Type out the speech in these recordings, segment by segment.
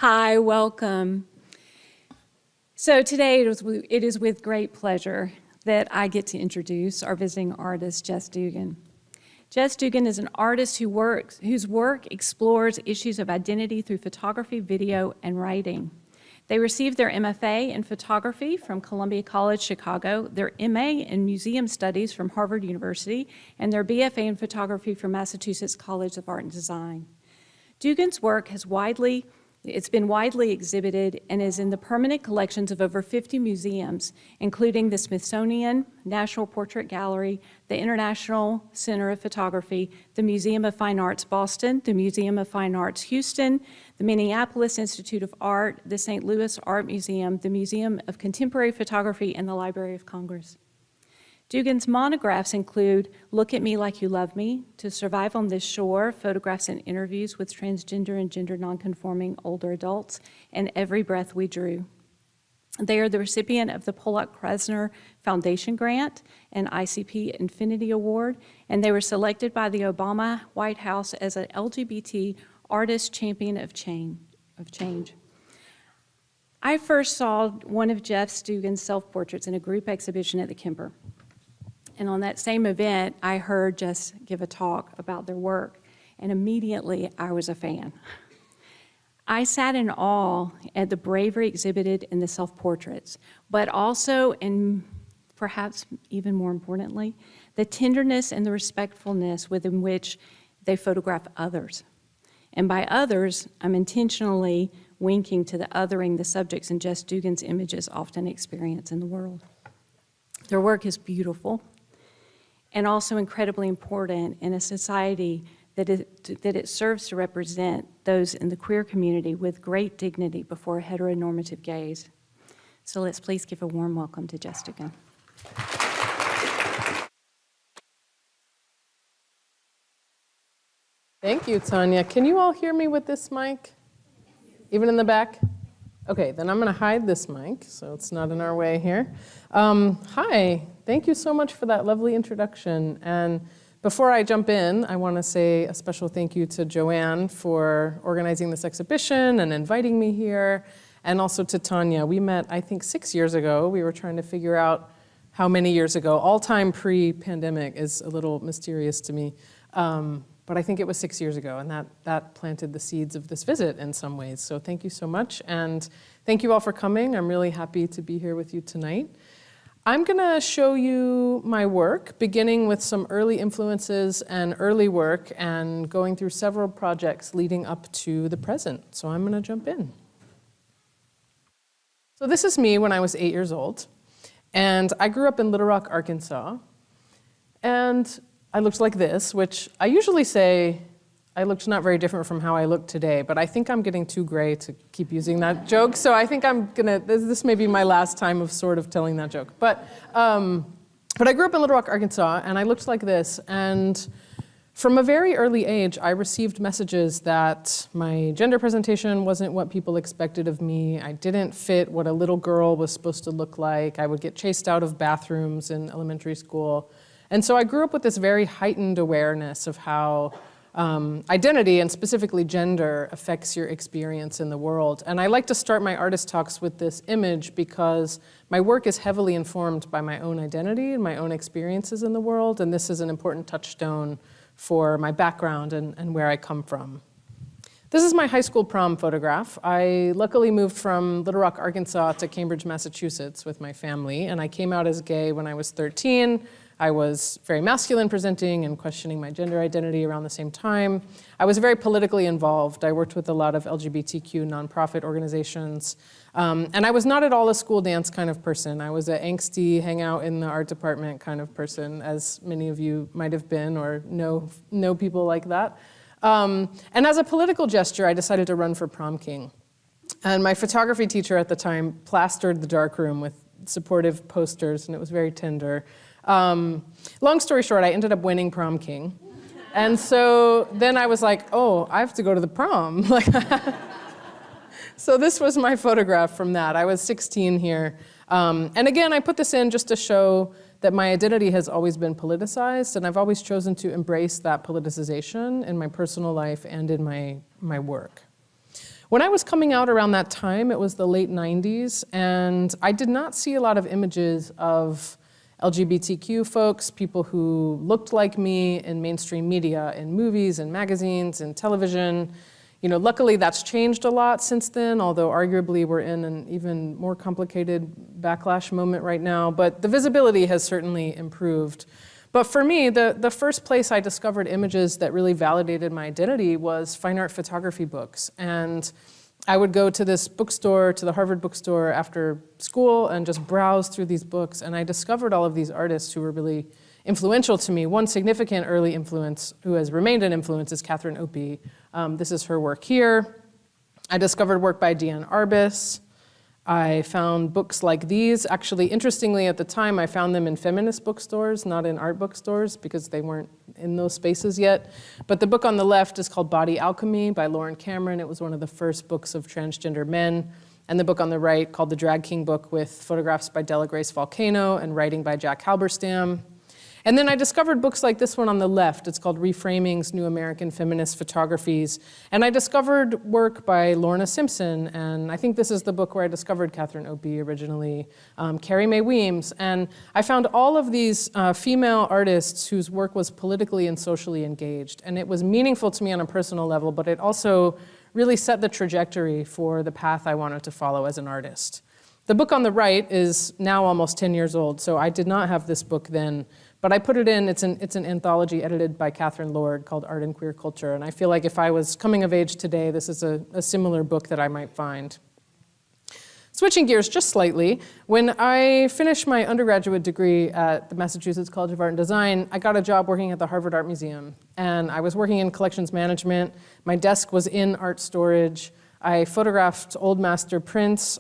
Hi, welcome. So today it is with great pleasure that I get to introduce our visiting artist, Jess Dugan. Jess Dugan is an artist whose work explores issues of identity through photography, video, and writing. They received their MFA in photography from Columbia College Chicago, their MA in museum studies from Harvard University, and their BFA in photography from Massachusetts College of Art and Design. Dugan's work has been widely exhibited and is in the permanent collections of over 50 museums, including the Smithsonian National Portrait Gallery, the International Center of Photography, the Museum of Fine Arts Boston, the Museum of Fine Arts Houston, the Minneapolis Institute of Art, the St. Louis Art Museum, the Museum of Contemporary Photography, and the Library of Congress. Dugan's monographs include Look at Me Like You Love Me, To Survive on This Shore, photographs and interviews with transgender and gender nonconforming older adults, and Every Breath We Drew. They are the recipient of the Pollock-Krasner Foundation Grant and ICP Infinity Award, and they were selected by the Obama White House as an LGBT Artist Champion of Change. I first saw one of Jess Dugan's self-portraits in a group exhibition at the Kemper. And on that same event, I heard Jess give a talk about their work, and immediately I was a fan. I sat in awe at the bravery exhibited in the self-portraits, but also, and perhaps even more importantly, the tenderness and the respectfulness within which they photograph others. And by others, I'm intentionally winking to the othering the subjects in Jess Dugan's images often experience in the world. Their work is beautiful, and also incredibly important in a society that it serves to represent those in the queer community with great dignity before a heteronormative gaze. So let's please give a warm welcome to Jess Dugan. Thank you, Tanya. Can you all hear me with this mic? Even in the back? Okay, then I'm going to hide this mic so it's not in our way here. Hi, thank you so much for that lovely introduction. And before I jump in, I want to say a special thank you to Joanne for organizing this exhibition and inviting me here, and also to Tanya. We met, I think, 6 years ago. We were trying to figure out how many years ago. All-time pre-pandemic is a little mysterious to me. But I think it was 6 years ago, and that planted the seeds of this visit in some ways. So thank you so much, and thank you all for coming. I'm really happy to be here with you tonight. I'm gonna show you my work, beginning with some early influences and early work, and going through several projects leading up to the present. So I'm gonna jump in. So this is me when I was 8 years old, and I grew up in Little Rock, Arkansas, and I looked like this, which I usually say I looked not very different from how I look today, but I think I'm getting too gray to keep using that joke, so I think this may be my last time of sort of telling that joke. But I grew up in Little Rock, Arkansas, and I looked like this, and from a very early age, I received messages that my gender presentation wasn't what people expected of me. I didn't fit what a little girl was supposed to look like. I would get chased out of bathrooms in elementary school. And so I grew up with this very heightened awareness of how identity, and specifically gender, affects your experience in the world. And I like to start my artist talks with this image because my work is heavily informed by my own identity and my own experiences in the world, and this is an important touchstone for my background and where I come from. This is my high school prom photograph. I luckily moved from Little Rock, Arkansas to Cambridge, Massachusetts with my family, and I came out as gay when I was 13. I was very masculine presenting and questioning my gender identity around the same time. I was very politically involved. I worked with a lot of LGBTQ nonprofit organizations. And I was not at all a school dance kind of person. I was an angsty, hang out in the art department kind of person, as many of you might have been or know people like that. And as a political gesture, I decided to run for prom king. And my photography teacher at the time plastered the darkroom with supportive posters, and it was very tender. Long story short, I ended up winning prom king. And so then I was like, oh, I have to go to the prom. So this was my photograph from that. I was 16 here. And again, I put this in just to show that my identity has always been politicized, and I've always chosen to embrace that politicization in my personal life and in my work. When I was coming out around that time, it was the late 90s, and I did not see a lot of images of LGBTQ folks, people who looked like me in mainstream media, in movies and magazines and television. Luckily that's changed a lot since then, although arguably we're in an even more complicated backlash moment right now, but the visibility has certainly improved. But for me, the first place I discovered images that really validated my identity was fine art photography books. And I would go to this bookstore, to the Harvard bookstore after school and just browse through these books. And I discovered all of these artists who were really influential to me. One significant early influence who has remained an influence is Catherine Opie. This is her work here. I discovered work by Diane Arbus. I found books like these. Actually, interestingly, at the time, I found them in feminist bookstores, not in art bookstores, because they weren't in those spaces yet. But the book on the left is called Body Alchemy by Lauren Cameron. It was one of the first books of transgender men. And the book on the right, called the Drag King Book, with photographs by Della Grace Volcano and writing by Jack Halberstam. And then I discovered books like this one on the left. It's called Reframing's New American Feminist Photographies. And I discovered work by Lorna Simpson, and I think this is the book where I discovered Catherine Opie originally, Carrie Mae Weems. And I found all of these female artists whose work was politically and socially engaged. And it was meaningful to me on a personal level, but it also really set the trajectory for the path I wanted to follow as an artist. The book on the right is now almost 10 years old, so I did not have this book then. But I put it in, it's an anthology edited by Catherine Lord called Art and Queer Culture. And I feel like if I was coming of age today, this is a similar book that I might find. Switching gears just slightly, when I finished my undergraduate degree at the Massachusetts College of Art and Design, I got a job working at the Harvard Art Museum. And I was working in collections management. My desk was in art storage. I photographed old master prints.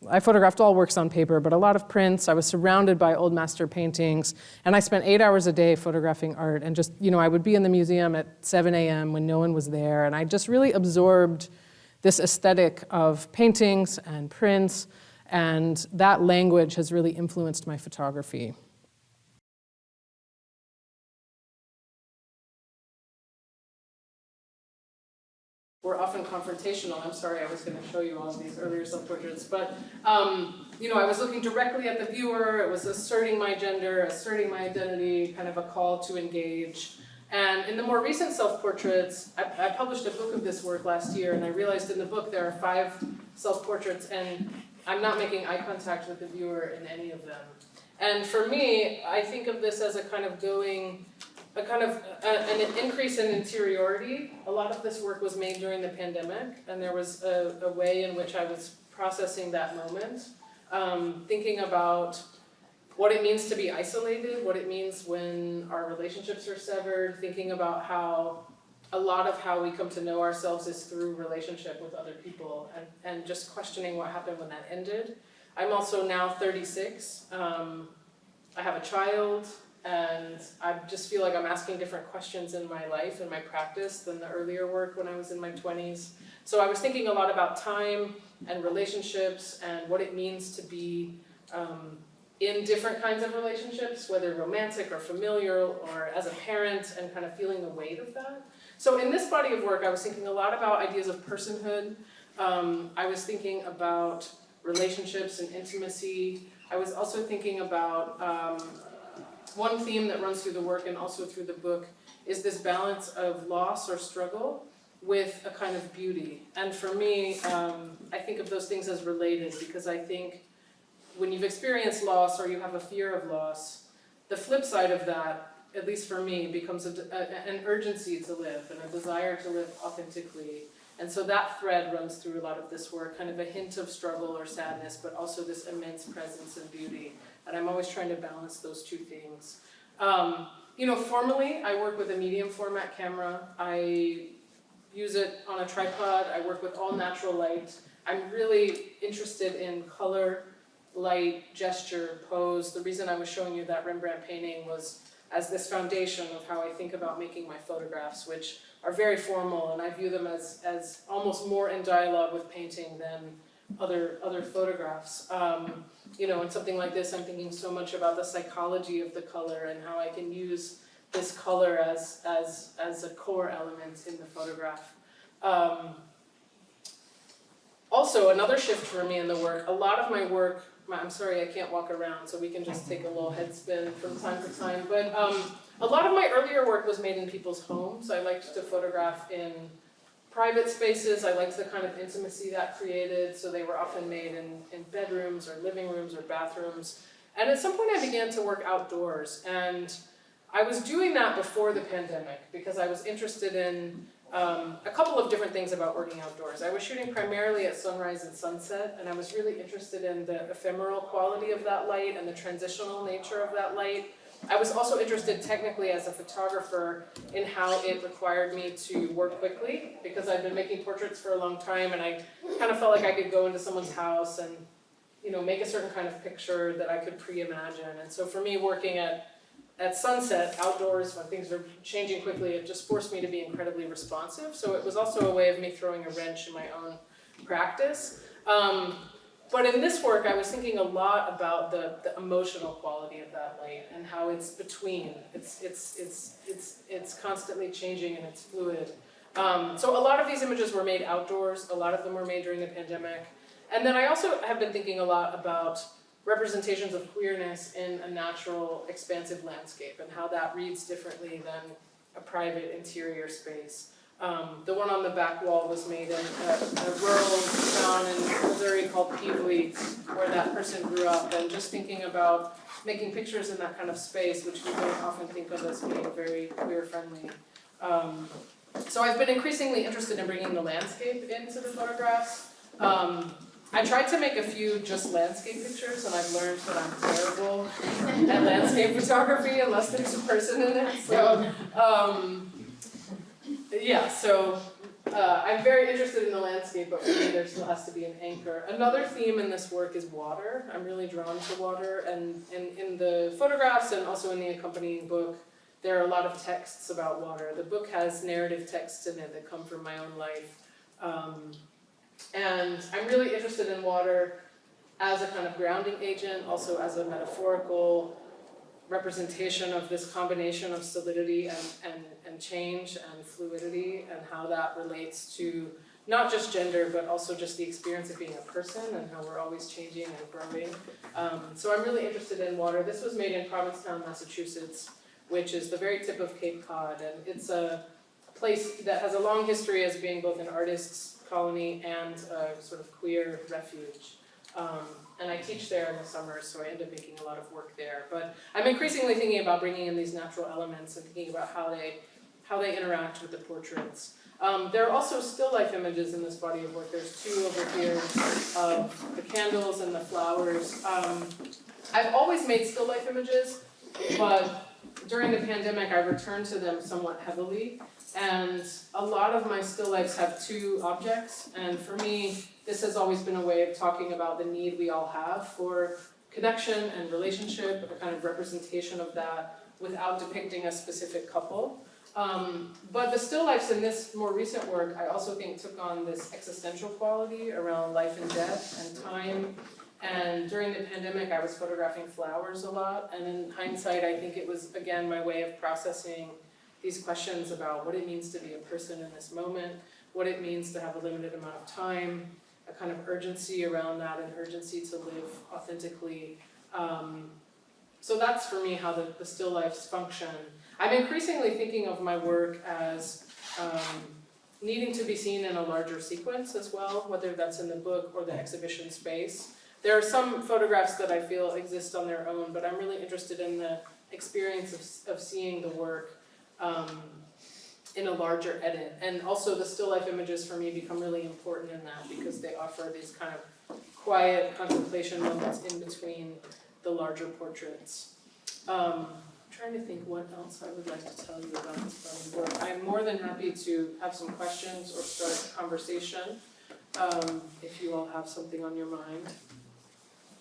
I photographed all works on paper, but a lot of prints. I was surrounded by old master paintings, and I spent 8 hours a day photographing art. And just, I would be in the museum at 7 a.m. when no one was there, and I just really absorbed this aesthetic of paintings and prints, and that language has really influenced my photography. We're often confrontational. I'm sorry, I was going to show you all of these earlier self-portraits, but I was looking directly at the viewer. It was asserting my gender, asserting my identity, kind of a call to engage. And in the more recent self-portraits, I published a book of this work last year, and I realized in the book there are 5 self-portraits, and I'm not making eye contact with the viewer in any of them. And for me, I think of this as an increase in interiority. A lot of this work was made during the pandemic, and there was a way in which I was processing that moment, thinking about what it means to be isolated, what it means when our relationships are severed, thinking about how a lot of how we come to know ourselves is through relationship with other people, and just questioning what happened when that ended. I'm also now 36. I have a child. And I just feel like I'm asking different questions in my life and my practice than the earlier work when I was in my 20s. So I was thinking a lot about time and relationships and what it means to be in different kinds of relationships, whether romantic or familial or as a parent, and kind of feeling the weight of that. So in this body of work, I was thinking a lot about ideas of personhood. I was thinking about relationships and intimacy. I was also thinking about one theme that runs through the work and also through the book is this balance of loss or struggle with a kind of beauty. And for me, I think of those things as related, because I think when you've experienced loss or you have a fear of loss, the flip side of that, at least for me, becomes an urgency to live and a desire to live authentically. And so that thread runs through a lot of this work, kind of a hint of struggle or sadness, but also this immense presence and beauty. And I'm always trying to balance those two things. Formally, I work with a medium format camera. I use it on a tripod. I work with all natural light. I'm really interested in color, light, gesture, pose. The reason I was showing you that Rembrandt painting was as this foundation of how I think about making my photographs, which are very formal, and I view them as almost more in dialogue with painting than other photographs. In something like this, I'm thinking so much about the psychology of the color and how I can use this color as a core element in the photograph. also another shift for me in the work, a lot of my work, I'm sorry I can't walk around, so we can just take a little head spin from time to time, but a lot of my earlier work was made in people's homes. I liked to photograph in private spaces. I liked the kind of intimacy that created, so they were often made in bedrooms or living rooms or bathrooms. And at some point I began to work outdoors, and I was doing that before the pandemic because I was interested in a couple of different things about working outdoors. I was shooting primarily at sunrise and sunset, and I was really interested in the ephemeral quality of that light and the transitional nature of that light. I was also interested technically as a photographer in how it required me to work quickly because I'd been making portraits for a long time, and I kind of felt like I could go into someone's house and make a certain kind of picture that I could pre-imagine. And so for me, working at sunset, outdoors, when things are changing quickly, it just forced me to be incredibly responsive. So it was also a way of me throwing a wrench in my own practice. But in this work, I was thinking a lot about the emotional quality of that light and how it's between. It's constantly changing and it's fluid. So a lot of these images were made outdoors. A lot of them were made during the pandemic. And then I also have been thinking a lot about representations of queerness in a natural, expansive landscape and how that reads differently than a private interior space. The one on the back wall was made in a rural town in Missouri called Pevely, where that person grew up, and just thinking about making pictures in that kind of space, which we don't often think of as being very queer-friendly. So I've been increasingly interested in bringing the landscape into the photographs. I tried to make a few just landscape pictures, and I've learned that I'm terrible at landscape photography unless there's a person in it. So, I'm very interested in the landscape, but for me there still has to be an anchor. Another theme in this work is water. I'm really drawn to water, and in the photographs and also in the accompanying book, there are a lot of texts about water. The book has narrative texts in it that come from my own life. And I'm really interested in water as a kind of grounding agent, also as a metaphorical representation of this combination of solidity and change and fluidity, and how that relates to not just gender, but also just the experience of being a person and how we're always changing and growing. So I'm really interested in water. This was made in Provincetown, Massachusetts, which is the very tip of Cape Cod, and it's a place that has a long history as being both an artist's colony and a sort of queer refuge. And I teach there in the summer, so I end up making a lot of work there. But I'm increasingly thinking about bringing in these natural elements and thinking about how they interact with the portraits. There are also still life images in this body of work. There's two over here of the candles and the flowers. I've always made still life images, but during the pandemic I returned to them somewhat heavily. And a lot of my still lifes have two objects, and for me, this has always been a way of talking about the need we all have for connection and relationship, a kind of representation of that without depicting a specific couple. But the still lifes in this more recent work, I also think took on this existential quality around life and death and time. And during the pandemic, I was photographing flowers a lot, and in hindsight, I think it was, again, my way of processing these questions about what it means to be a person in this moment, what it means to have a limited amount of time, a kind of urgency around that, an urgency to live authentically. So that's for me how the still lifes function. I'm increasingly thinking of my work as needing to be seen in a larger sequence as well, whether that's in the book or the exhibition space. There are some photographs that I feel exist on their own, but I'm really interested in the experience of seeing the work in a larger edit. And also the still life images for me become really important in that because they offer these kind of quiet contemplation moments in between the larger portraits. I'm trying to think what else I would like to tell you about this body of work. I'm more than happy to have some questions or start a conversation if you all have something on your mind.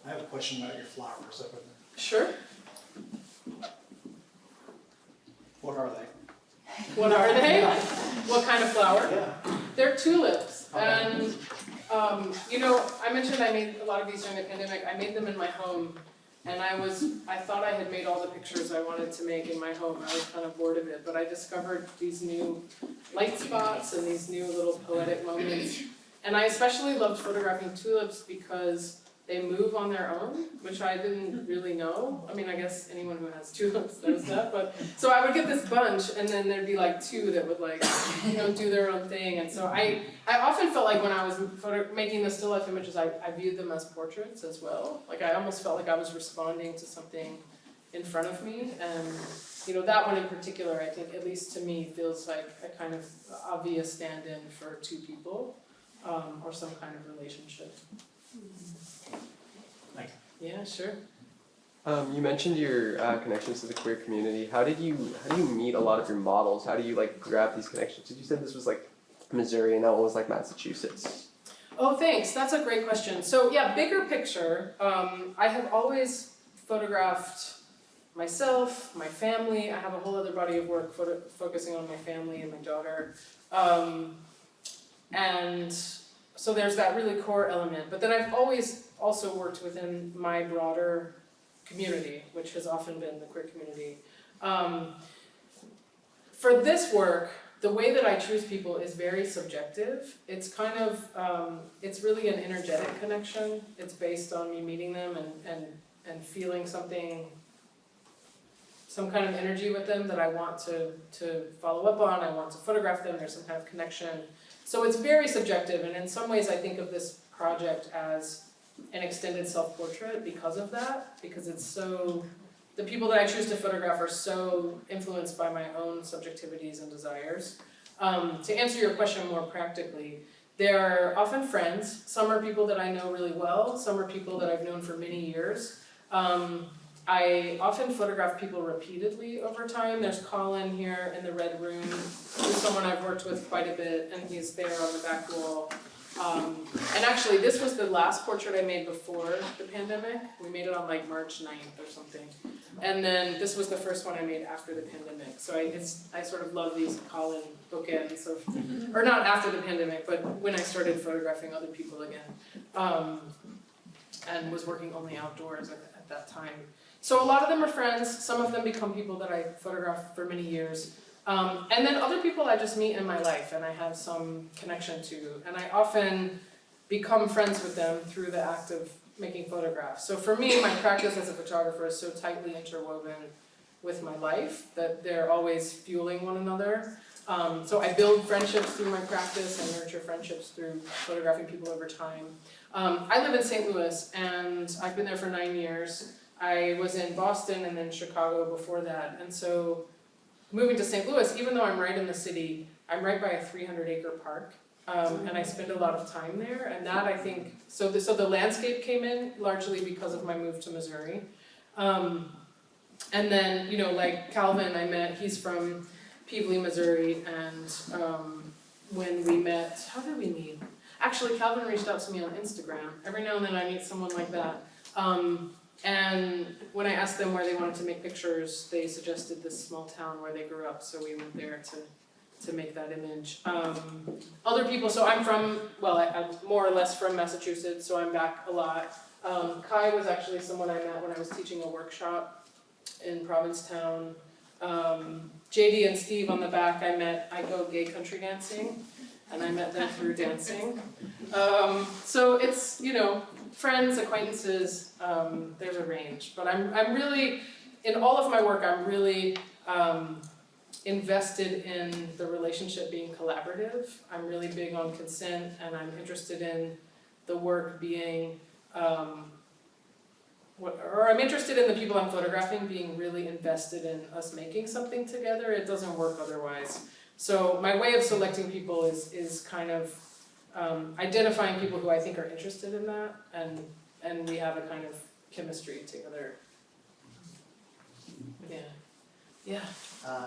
I have a question about your flowers up in there. Sure. What are they? What are they? What kind of flower? Yeah. They're tulips. Okay. And, I mentioned I made a lot of these during the pandemic. I made them in my home. And I thought I had made all the pictures I wanted to make in my home. I was kind of bored of it. But I discovered these new light spots and these new little poetic moments And I especially loved photographing tulips because they move on their own, which I didn't really know. I mean, I guess anyone who has tulips knows that, but so I would get this bunch, and then there'd be like two that would like, do their own thing. And so I often felt like when I was making the still life images, I viewed them as portraits as well. Like I almost felt like I was responding to something in front of me, and that one in particular, I think, at least to me, feels like a kind of obvious stand-in for two people, or some kind of relationship. Thank Yeah, sure. You mentioned your connections to the queer community. How do you meet a lot of your models? How do you like grab these connections? Did you said this was like Missouri and that one was like Massachusetts? Oh, thanks. That's a great question. So yeah, bigger picture. I have always photographed myself, my family. I have a whole other body of work focusing on my family and my daughter. And so there's that really core element. But then I've always also worked within my broader community, which has often been the queer community. For this work, the way that I choose people is very subjective. It's kind of, it's really an energetic connection. It's based on me meeting them and feeling something, some kind of energy with them that I want to follow up on. I want to photograph them. There's some kind of connection. So it's very subjective, and in some ways I think of this project as an extended self-portrait because of that, because it's so, the people that I choose to photograph are so influenced by my own subjectivities and desires. To answer your question more practically, they're often friends. Some are people that I know really well, some are people that I've known for many years. I often photograph people repeatedly over time. There's Colin here in the red room, who's someone I've worked with quite a bit, and he's there on the back wall. And actually, this was the last portrait I made before the pandemic. We made it on like March 9th or something. And then this was the first one I made after the pandemic. So I sort of love these Colin bookends of, or not after the pandemic, but when I started photographing other people again, and was working only outdoors at that time. So a lot of them are friends. Some of them become people that I photographed for many years. And then other people I just meet in my life and I have some connection to. And I often become friends with them through the act of making photographs. So for me, my practice as a photographer is so tightly interwoven with my life that they're always fueling one another. So I build friendships through my practice and nurture friendships through photographing people over time. I live in St. Louis and I've been there for 9 years. I was in Boston and then Chicago before that. And so moving to St. Louis, even though I'm right in the city, I'm right by a 300-acre park. And I spend a lot of time there. And that, I think, so the landscape came in largely because of my move to Missouri. And then, like Calvin I met, he's from Pevely, Missouri. And when we met, how did we meet? Actually, Calvin reached out to me on Instagram. Every now and then I meet someone like that. And when I asked them where they wanted to make pictures, they suggested this small town where they grew up, so we went there to make that image. Other people, so I'm more or less from Massachusetts, so I'm back a lot. Kai was actually someone I met when I was teaching a workshop in Provincetown. JD and Steve on the back I go gay country dancing, and I met them through dancing. So it's, friends, acquaintances, there's a range. But I'm really, in all of my work, I'm really invested in the relationship being collaborative. I'm really big on consent, and I'm interested in the work being, I'm interested in the people I'm photographing being really invested in us making something together. It doesn't work otherwise. So my way of selecting people is kind of identifying people who I think are interested in that, and we have a kind of chemistry together. Yeah.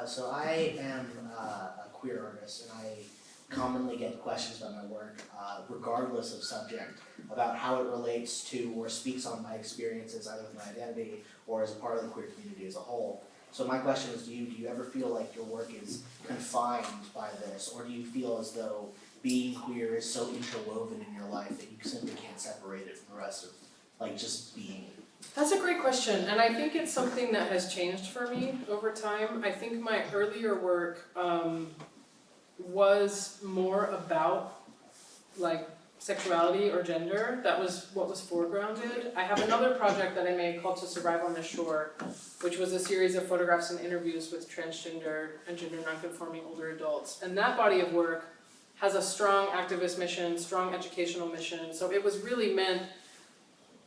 So I am a queer artist, and I commonly get questions about my work, regardless of subject, about how it relates to or speaks on my experiences, either with my identity or as a part of the queer community as a whole. So my question is, do you ever feel like your work is confined by this, or do you feel as though being queer is so interwoven in your life that you simply can't separate it from the rest of, just being? That's a great question, and I think it's something that has changed for me over time. I think my earlier work was more about sexuality or gender. That was what was foregrounded. I have another project that I made called To Survive on the Shore, which was a series of photographs and interviews with transgender and gender nonconforming older adults. And that body of work has a strong activist mission, strong educational mission. So it was really meant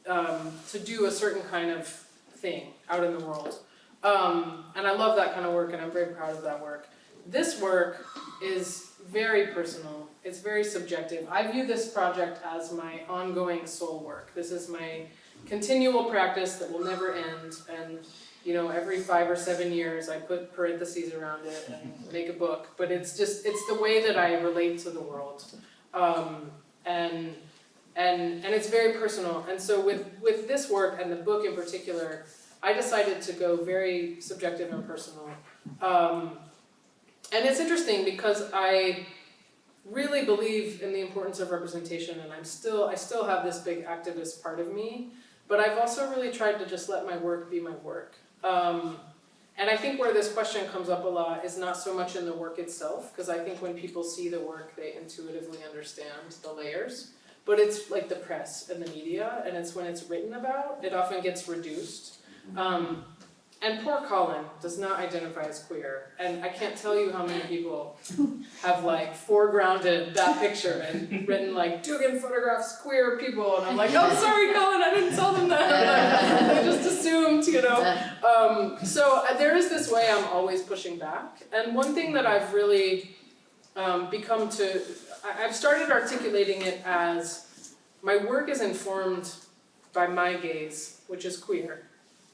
to do a certain kind of thing out in the world. And I love that kind of work, and I'm very proud of that work. This work is very personal. It's very subjective. I view this project as my ongoing soul work. This is my continual practice that will never end. And you know, every 5 or 7 years, I put parentheses around it and make a book. But it's the way that I relate to the world, and it's very personal. And so with this work and the book in particular, I decided to go very subjective and personal. And it's interesting because I really believe in the importance of representation, and I still have this big activist part of me, but I've also really tried to just let my work be my work. And I think where this question comes up a lot is not so much in the work itself, because I think when people see the work, they intuitively understand the layers, but it's like the press and the media, and it's when it's written about, it often gets reduced. And poor Colin does not identify as queer, and I can't tell you how many people have like foregrounded that picture and written like Dugan photographs queer people, and I'm like, oh sorry Colin, I didn't tell them that. I just assumed, you know. So there is this way I'm always pushing back, and one thing that I've really I've started articulating it as my work is informed by my gaze, which is queer,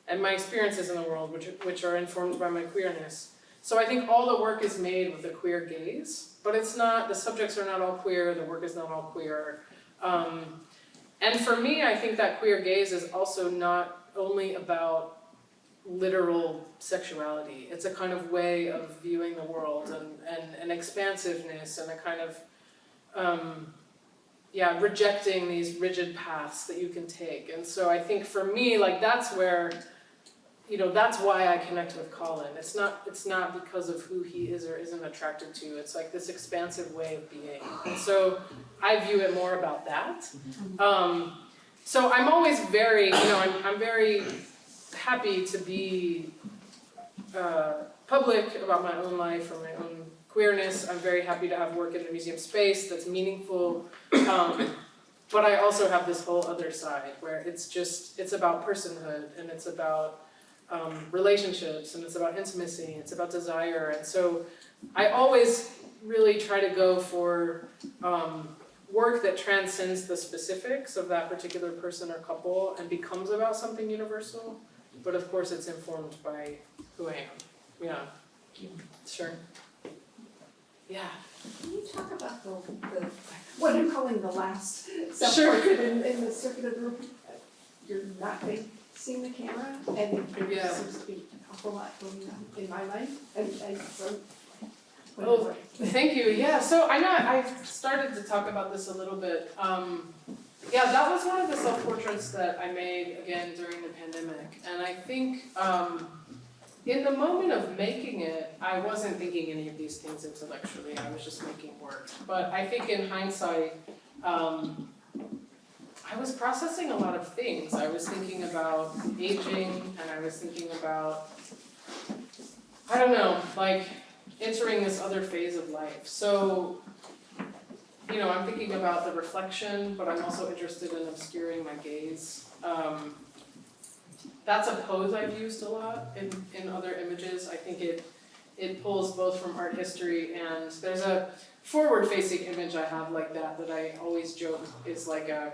and my experiences in the world, which are informed by my queerness. So I think all the work is made with a queer gaze, but it's not, the subjects are not all queer, the work is not all queer. And for me, I think that queer gaze is also not only about literal sexuality. It's a kind of way of viewing the world, and an expansiveness, and a kind of, rejecting these rigid paths that you can take. And so I think for me, like that's where, you know, that's why I connect with Colin. It's not because of who he is or isn't attracted to. It's like this expansive way of being. And so I view it more about that. So I'm always very, I'm very happy to be public about my own life or my own queerness. I'm very happy to have work in the museum space that's meaningful. But I also have this whole other side where it's about personhood, and it's about relationships, and it's about intimacy, it's about desire. And so I always really try to go for work that transcends the specifics of that particular person or couple and becomes about something universal. But of course it's informed by who I am. Yeah. Sure. Yeah. Can you talk about the what I'm calling the last Sure. self-portrait in the circular group? You're not facing the camera, and there seems to be an awful lot going on in my life, and from Oh, thank you. Yeah, so I know I started to talk about this a little bit. That was one of the self-portraits that I made again during the pandemic, and I think in the moment of making it, I wasn't thinking any of these things intellectually. I was just making work. But I think in hindsight, I was processing a lot of things. I was thinking about aging, and I was thinking about, I don't know, like entering this other phase of life. So, I'm thinking about the reflection, but I'm also interested in obscuring my gaze. That's a pose I've used a lot in other images. I think it pulls both from art history, and there's a forward-facing image I have like that I always joke is like a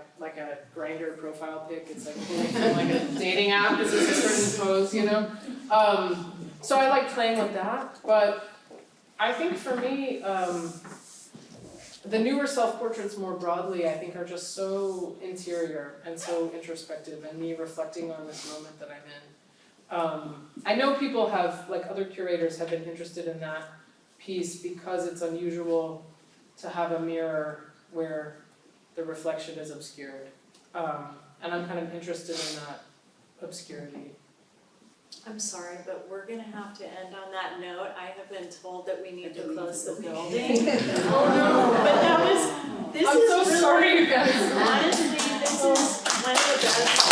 Grindr profile pic. It's like pulling from like a dating app. This is a certain pose, So I like playing with that, but I think for me, the newer self-portraits more broadly, I think, are just so interior and so introspective, and me reflecting on this moment that I'm in. I know people have, like other curators, have been interested in that piece because it's unusual to have a mirror where the reflection is obscured. And I'm kind of interested in that obscurity. I'm sorry, but we're gonna have to end on that note. I have been told that we need to close the building. Oh no! But This I'm is so really- sorry, you guys. Honestly, this is one of the best